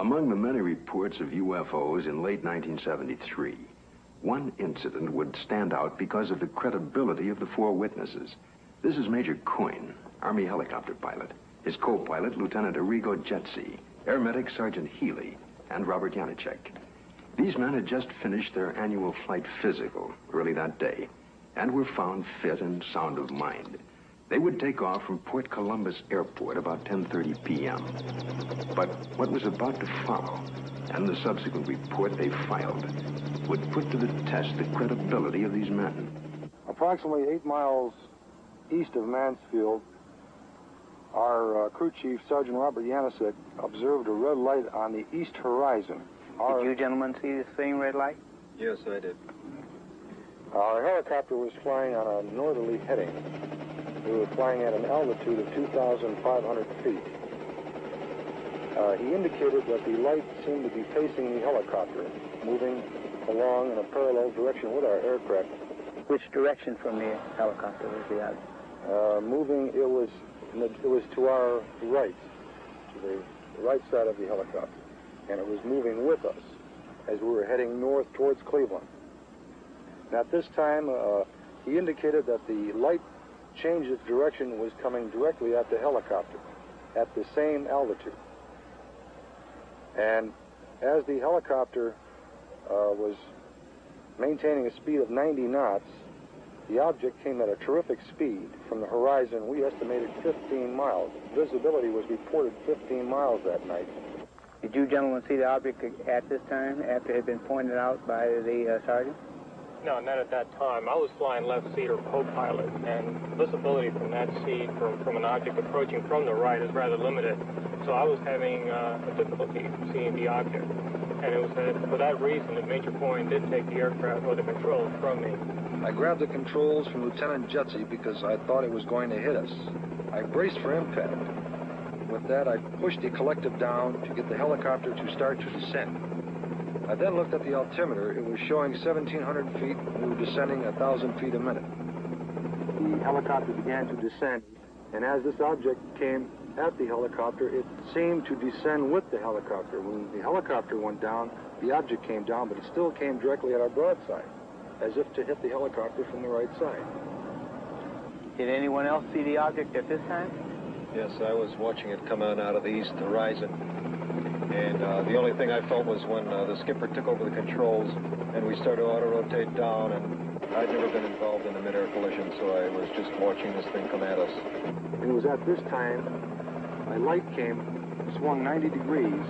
Among the many reports of UFOs in late 1973, one incident would stand out because of the credibility of the four witnesses. This is Major Coyne, Army helicopter pilot. His co-pilot, Lieutenant Arrigo Jetsi, Air Medic Sergeant Healy, and Robert Janicek. These men had just finished their annual flight physical early that day and were found fit and sound of mind. They would take off from Port Columbus Airport about 10:30 p.m. But what was about to follow, and the subsequent report they filed, would put to the test the credibility of these men. Approximately 8 miles east of Mansfield, our crew chief, Sergeant Robert Janicek, observed a red light on the east horizon. Did you gentlemen see the same red light? Yes, I did. Our helicopter was flying on a northerly heading. We were flying at an altitude of 2,500 feet. He indicated that the light seemed to be facing the helicopter, moving along in a parallel direction with our aircraft. Which direction from the helicopter was the object? It was to our right, to the right side of the helicopter, and it was moving with us as we were heading north towards Cleveland. And at this time, he indicated that the light changed its direction and was coming directly at the helicopter at the same altitude. And as the helicopter was maintaining a speed of 90 knots, the object came at a terrific speed from the horizon. We estimated 15 miles. Visibility was reported 15 miles that night. Did you gentlemen see the object at this time, after it had been pointed out by the sergeant? No, not at that time. I was flying left seat or co-pilot, and visibility from that seat from an object approaching from the right is rather limited. So I was having a difficulty seeing the object. And it was for that reason that Major Coyne did take the aircraft or the controls from me. I grabbed the controls from Lieutenant Jetsi because I thought it was going to hit us. I braced for impact. With that, I pushed the collective down to get the helicopter to start to descend. I then looked at the altimeter. It was showing 1,700 feet, and we were descending 1,000 feet a minute. The helicopter began to descend, and as this object came at the helicopter, it seemed to descend with the helicopter. When the helicopter went down, the object came down, but it still came directly at our broadside, as if to hit the helicopter from the right side. Did anyone else see the object at this time? Yes, I was watching it come out of the east horizon. And the only thing I felt was when the skipper took over the controls and we started to auto-rotate down, and I'd never been involved in a mid-air collision, so I was just watching this thing come at us. It was at this time my light swung 90 degrees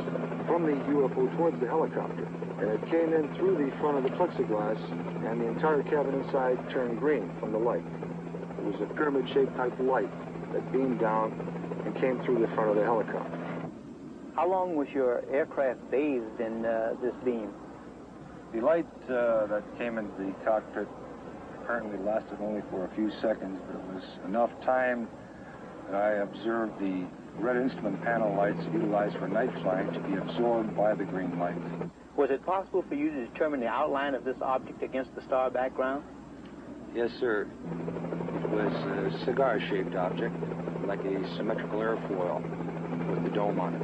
from the UFO towards the helicopter, and it came in through the front of the plexiglass, and the entire cabin inside turned green from the light. It was a pyramid-shaped type light that beamed down and came through the front of the helicopter. How long was your aircraft bathed in this beam? The light that came into the cockpit apparently lasted only for a few seconds, but it was enough time that I observed the red instrument panel lights utilized for night flying to be absorbed by the green light. Was it possible for you to determine the outline of this object against the star background? Yes, sir. It was a cigar-shaped object, like a symmetrical airfoil with the dome on it.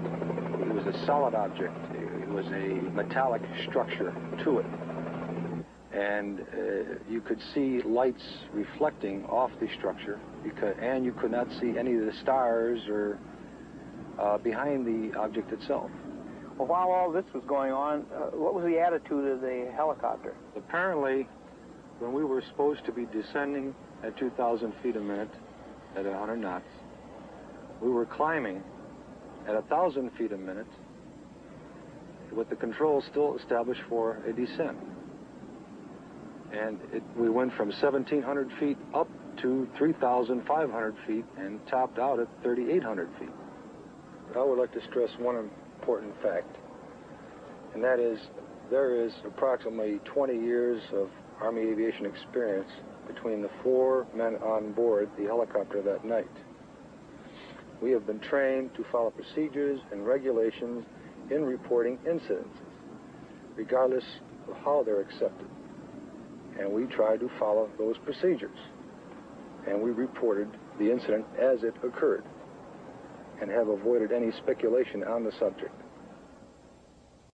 It was a solid object. It was a metallic structure to it. And you could see lights reflecting off the structure, and you could not see any of the stars or behind the object itself. Well, while all this was going on, what was the attitude of the helicopter? Apparently, when we were supposed to be descending at 2,000 feet a minute at 100 knots, we were climbing at 1,000 feet a minute with the controls still established for a descent. And we went from 1,700 feet up to 3,500 feet and topped out at 3,800 feet. I would like to stress one important fact, and that is there is approximately 20 years of Army aviation experience between the 4 men on board the helicopter that night. We have been trained to follow procedures and regulations in reporting incidents, regardless of how they're accepted. And we tried to follow those procedures. And we reported the incident as it occurred and have avoided any speculation on the subject.